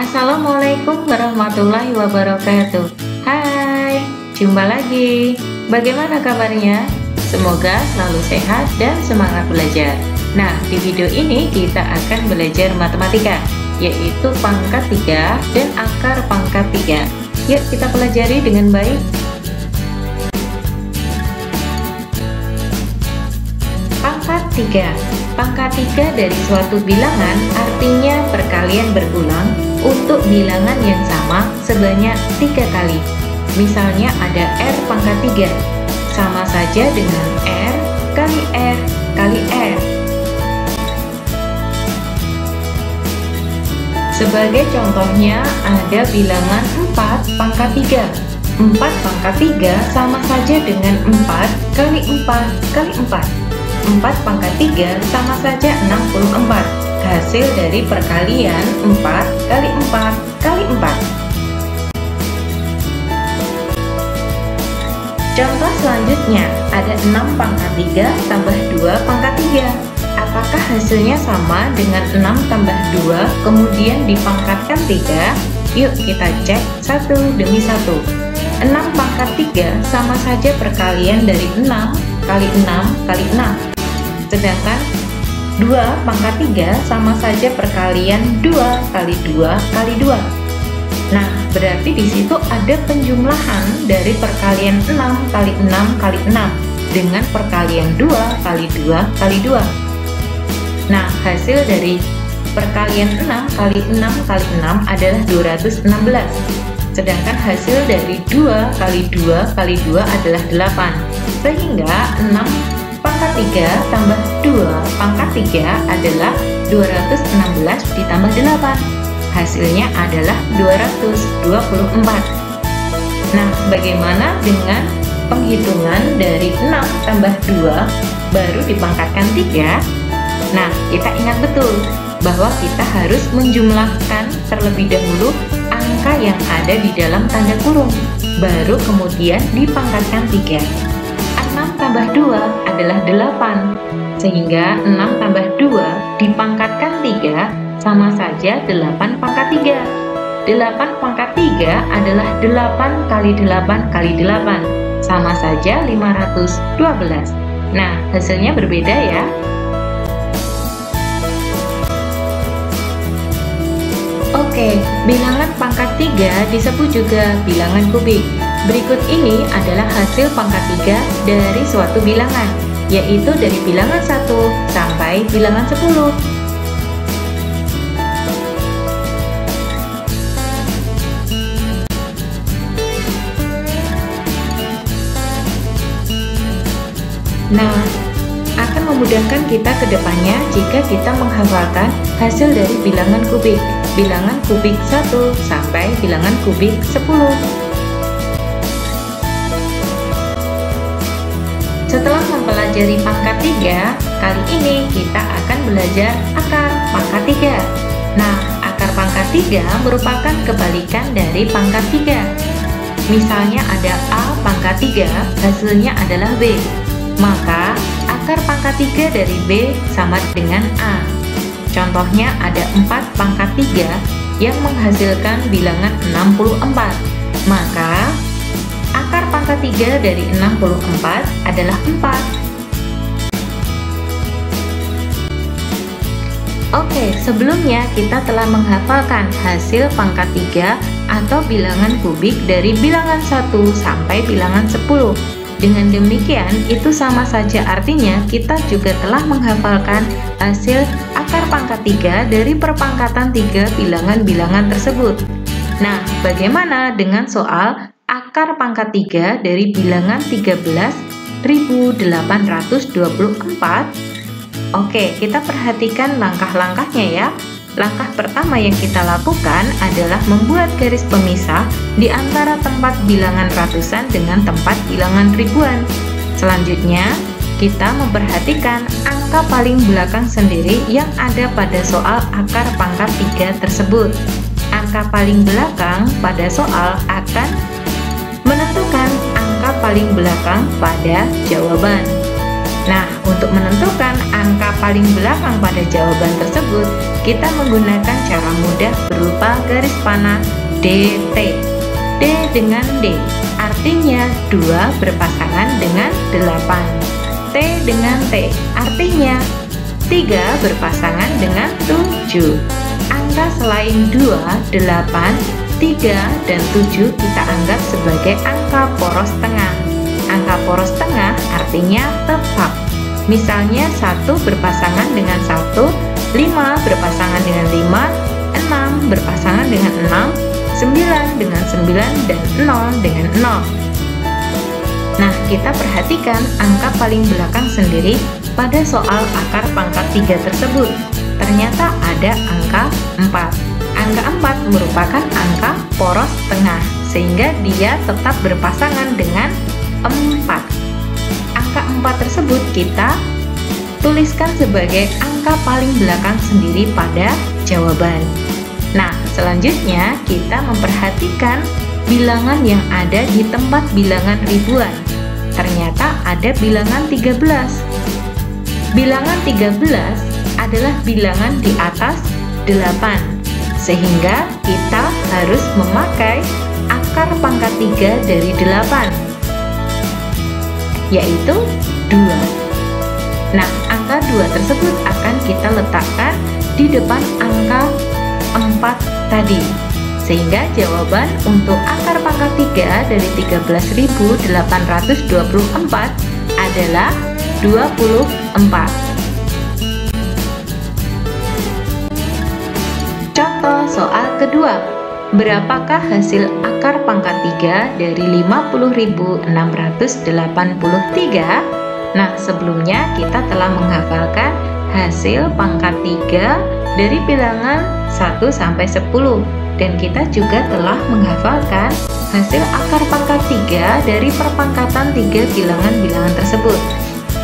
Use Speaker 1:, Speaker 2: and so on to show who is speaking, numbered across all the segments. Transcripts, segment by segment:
Speaker 1: Assalamualaikum warahmatullahi wabarakatuh. Hai, jumpa lagi. Bagaimana kabarnya? Semoga selalu sehat dan semangat belajar. Nah, di video ini kita akan belajar matematika, yaitu pangkat 3 dan akar pangkat 3. Yuk kita pelajari dengan baik. Pangkat 3. Pangkat 3 dari suatu bilangan artinya perkalian berulang untuk bilangan yang sama sebanyak 3 kali. Misalnya ada R pangkat 3, sama saja dengan R kali R kali R. Sebagai contohnya ada bilangan 4 pangkat 3. 4 pangkat 3 sama saja dengan 4 kali 4 kali 4. 4 pangkat 3 sama saja 64. Hasil dari perkalian 4 kali 4 kali 4. Contoh selanjutnya ada 6 pangkat 3 tambah 2 pangkat 3. Apakah hasilnya sama dengan 6 tambah 2 kemudian dipangkatkan 3? Yuk kita cek satu demi satu. 6 pangkat 3 sama saja perkalian dari 6 kali 6 kali 6. Sedangkan 2 pangkat 3 sama saja perkalian 2 kali 2 kali 2. Nah, berarti di situ ada penjumlahan dari perkalian 6 kali 6 kali 6 dengan perkalian 2 kali 2 kali 2. Nah, hasil dari perkalian 6 kali 6 kali 6 adalah 216. Sedangkan hasil dari 2 kali 2 kali 2 adalah 8. Sehingga 6 pangkat 3 tambah 2 pangkat 3 adalah 216 ditambah 8. Hasilnya adalah 224. Nah, bagaimana dengan penghitungan dari 6 tambah 2 baru dipangkatkan 3? Nah, kita ingat betul bahwa kita harus menjumlahkan terlebih dahulu angka yang ada di dalam tanda kurung, baru kemudian dipangkatkan 3. 6 tambah 2 adalah 8, sehingga 6 tambah 2 dipangkatkan 3 sama saja 8 pangkat 3. 8 pangkat 3 adalah 8 kali 8 kali 8, sama saja 512. Nah, hasilnya berbeda ya. Oke, bilangan pangkat 3 disebut juga bilangan kubik. Berikut ini adalah hasil pangkat 3 dari suatu bilangan, yaitu dari bilangan 1 sampai bilangan 10. Nah, akan memudahkan kita ke depannya jika kita menghafalkan hasil dari bilangan kubik 1 sampai bilangan kubik 10. Setelah mempelajari pangkat 3, kali ini kita akan belajar akar pangkat 3. Nah, akar pangkat 3 merupakan kebalikan dari pangkat 3. Misalnya ada A pangkat 3, hasilnya adalah B. Maka, akar pangkat 3 dari B sama dengan A. Contohnya ada 4 pangkat 3 yang menghasilkan bilangan 64. Maka, akar pangkat 3 dari 64 adalah 4. Oke, sebelumnya kita telah menghafalkan hasil pangkat 3 atau bilangan kubik dari bilangan 1 sampai bilangan 10. Dengan demikian, itu sama saja artinya kita juga telah menghafalkan hasil akar pangkat 3 dari perpangkatan 3 bilangan-bilangan tersebut. Nah, bagaimana dengan soal akar pangkat 3 dari bilangan 13.824? Oke, kita perhatikan langkah-langkahnya ya. Langkah pertama yang kita lakukan adalah membuat garis pemisah di antara tempat bilangan ratusan dengan tempat bilangan ribuan. Selanjutnya, kita memperhatikan angka paling belakang sendiri yang ada pada soal akar pangkat 3 tersebut. Angka paling belakang pada soal akan menentukan angka paling belakang pada jawaban. Nah, Untuk menentukan angka paling belakang pada jawaban tersebut, kita menggunakan cara mudah berupa garis panah DT. D dengan D, artinya 2 berpasangan dengan 8. T dengan T, artinya 3 berpasangan dengan 7. Angka selain 2, 8, 3, dan 7 kita anggap sebagai angka poros tengah. Angka poros tengah artinya tetap. Misalnya 1 berpasangan dengan 1, 5 berpasangan dengan 5, 6 berpasangan dengan 6, 9 dengan 9, dan 0 dengan 0. Nah, kita perhatikan angka paling belakang sendiri pada soal akar pangkat 3 tersebut. Ternyata ada angka 4. Angka 4 merupakan angka poros tengah, sehingga dia tetap berpasangan dengan 4. Angka 4 tersebut kita tuliskan sebagai angka paling belakang sendiri pada jawaban. Nah, selanjutnya kita memperhatikan bilangan yang ada di tempat bilangan ribuan. Ternyata ada bilangan 13. Bilangan 13 adalah bilangan di atas 8, sehingga kita harus memakai akar pangkat 3 dari 8, yaitu 2. Nah, angka 2 tersebut akan kita letakkan di depan angka 4 tadi, sehingga jawaban untuk akar pangkat 3 dari 13.824 adalah 24. Contoh soal kedua, berapakah hasil akar pangkat 3 dari 50.683? Nah, sebelumnya kita telah menghafalkan hasil pangkat 3 dari bilangan 1 sampai 10, dan kita juga telah menghafalkan hasil akar pangkat 3 dari perpangkatan 3 bilangan-bilangan tersebut.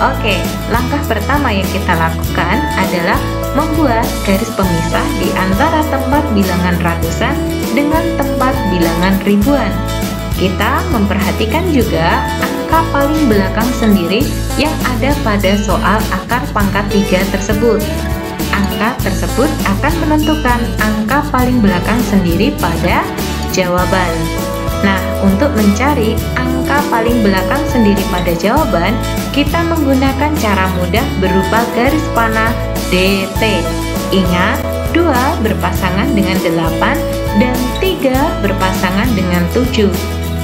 Speaker 1: Oke, langkah pertama yang kita lakukan adalah membuat garis pemisah di antara tempat bilangan ratusan dengan tempat bilangan ribuan. Kita memperhatikan juga angka paling belakang sendiri yang ada pada soal akar pangkat 3 tersebut. Angka tersebut akan menentukan angka paling belakang sendiri pada jawaban. Nah, untuk mencari angka paling belakang sendiri pada jawaban, kita menggunakan cara mudah berupa garis panah DT. Ingat, 2 berpasangan dengan 8 dan 3 berpasangan dengan 7.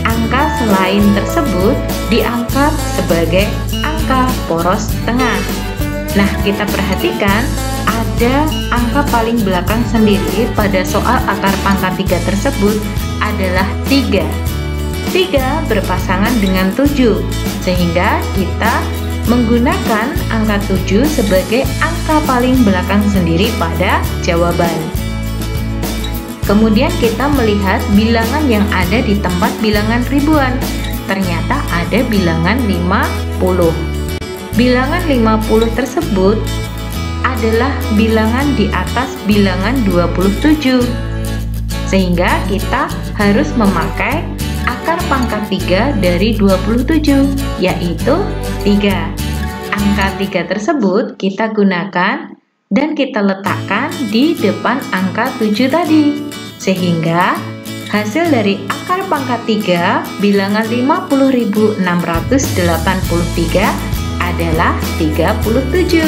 Speaker 1: Angka selain tersebut dianggap sebagai angka poros tengah. Nah, kita perhatikan ada angka paling belakang sendiri pada soal akar pangkat 3 tersebut adalah 3. 3 berpasangan dengan 7, sehingga kita menggunakan angka 7 sebagai angka paling belakang sendiri pada jawaban. Kemudian kita melihat bilangan yang ada di tempat bilangan ribuan. Ternyata ada bilangan 50. Bilangan 50 tersebut adalah bilangan di atas bilangan 27. Sehingga kita harus memakai akar pangkat 3 dari 27, yaitu 3. Angka 3 tersebut kita gunakan dan kita letakkan di depan angka 7 tadi, sehingga hasil dari akar pangkat 3 bilangan 50.683 adalah 37.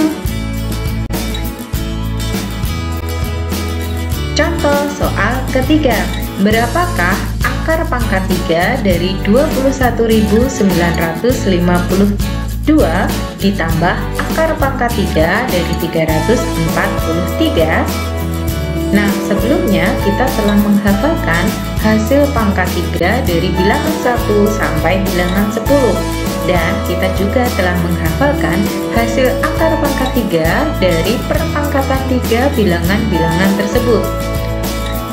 Speaker 1: Contoh soal ketiga, berapakah akar pangkat 3 dari 21.952 ditambah akar pangkat 3 dari 343? Nah, sebelumnya kita telah menghafalkan hasil pangkat 3 dari bilangan 1 sampai bilangan 10, dan kita juga telah menghafalkan hasil akar pangkat 3 dari perpangkatan 3 bilangan-bilangan tersebut.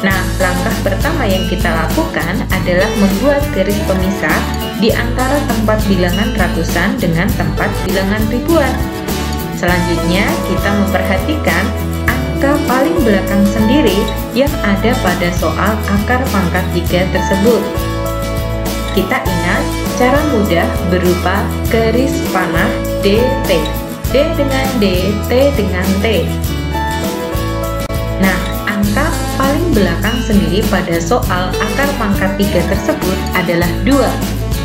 Speaker 1: Nah, langkah pertama yang kita lakukan adalah membuat garis pemisah di antara tempat bilangan ratusan dengan tempat bilangan ribuan. Selanjutnya, kita memperhatikan angka paling belakang sendiri yang ada pada soal akar pangkat 3 tersebut. Kita ingat cara mudah berupa garis panah DT. D dengan D, T dengan T. Nah, angka paling belakang sendiri pada soal akar pangkat 3 tersebut adalah 2.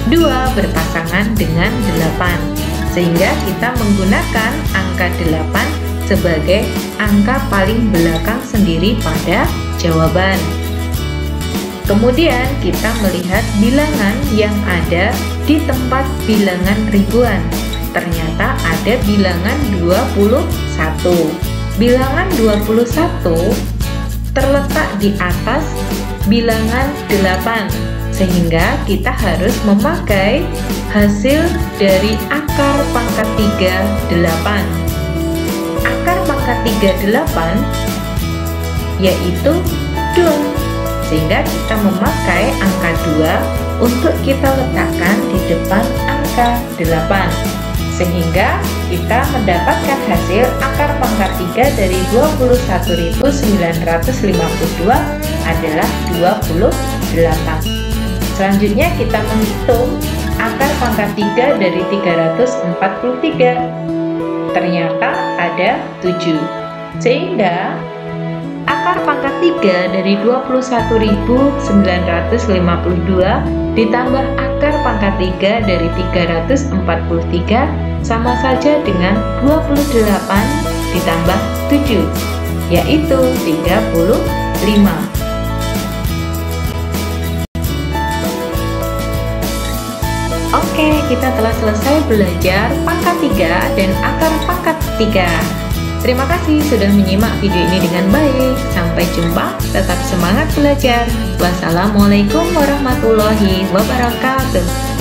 Speaker 1: 2 berpasangan dengan 8, sehingga kita menggunakan angka 8 sebagai angka paling belakang sendiri pada jawaban. Kemudian kita melihat bilangan yang ada di tempat bilangan ribuan. Ternyata ada bilangan 21. Bilangan 21 terletak di atas bilangan 8, sehingga kita harus memakai hasil dari akar pangkat 3, 8. Akar pangkat 3, 8 yaitu 2, sehingga kita memakai angka 2 untuk kita letakkan di depan angka 8, sehingga kita mendapatkan hasil akar pangkat 3 dari 21.952 adalah 28. Selanjutnya kita menghitung akar pangkat 3 dari 343. Ternyata ada 7. Sehingga akar pangkat 3 dari 21.952 ditambah akar pangkat 3 dari 343 sama saja dengan 28 ditambah 7, yaitu 35. Oke, kita telah selesai belajar pangkat 3 dan akar pangkat 3. Terima kasih sudah menyimak video ini dengan baik. Sampai jumpa, tetap semangat belajar. Wassalamualaikum warahmatullahi wabarakatuh.